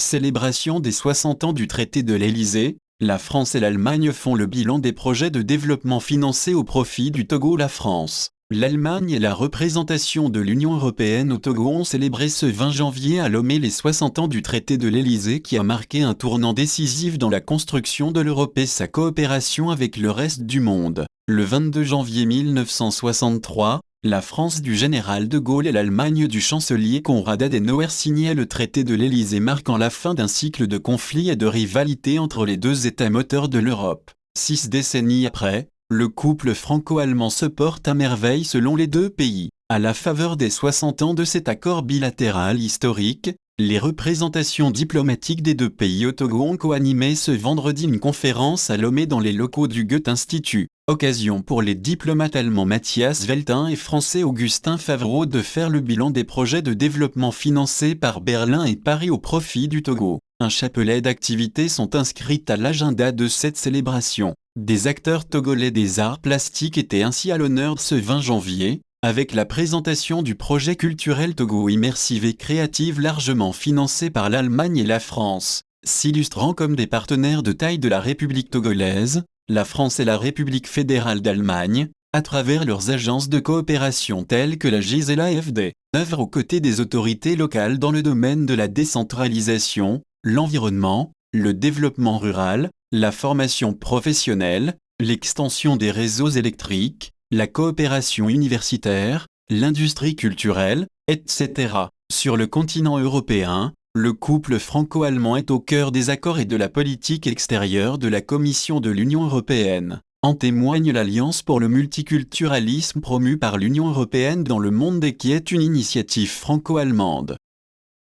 Célébration des 60 ans du traité de l'Élysée, la France et l'Allemagne font le bilan des projets de développement financés au profit du Togo. La France, l'Allemagne et la représentation de l'Union européenne au Togo ont célébré ce 20 janvier à Lomé les 60 ans du traité de l'Élysée qui a marqué un tournant décisif dans la construction de l'Europe et sa coopération avec le reste du monde. Le 22 janvier 1963, la France du général de Gaulle et l'Allemagne du chancelier Konrad Adenauer signaient le traité de l'Élysée, marquant la fin d'un cycle de conflits et de rivalité entre les deux États moteurs de l'Europe. 6 décennies après, le couple franco-allemand se porte à merveille selon les deux pays. À la faveur des 60 ans de cet accord bilatéral historique, les représentations diplomatiques des deux pays au Togo ont co-animé ce vendredi une conférence à Lomé dans les locaux du Goethe Institut. Occasion pour les diplomates allemands Matthias Veltin et français Augustin Favreau de faire le bilan des projets de développement financés par Berlin et Paris au profit du Togo. Un chapelet d'activités sont inscrites à l'agenda de cette célébration. Des acteurs togolais des arts plastiques étaient ainsi à l'honneur ce 20 janvier, avec la présentation du projet culturel Togo Immersive et Créative largement financé par l'Allemagne et la France, s'illustrant comme des partenaires de taille de la République togolaise, la France et la République fédérale d'Allemagne, à travers leurs agences de coopération telles que la GIZ et l'AFD, œuvrent aux côtés des autorités locales dans le domaine de la décentralisation, l'environnement, le développement rural, la formation professionnelle, l'extension des réseaux électriques, la coopération universitaire, l'industrie culturelle, etc. Sur le continent européen, le couple franco-allemand est au cœur des accords et de la politique extérieure de la Commission de l'Union européenne. En témoigne l'Alliance pour le multiculturalisme promue par l'Union européenne dans le monde et qui est une initiative franco-allemande.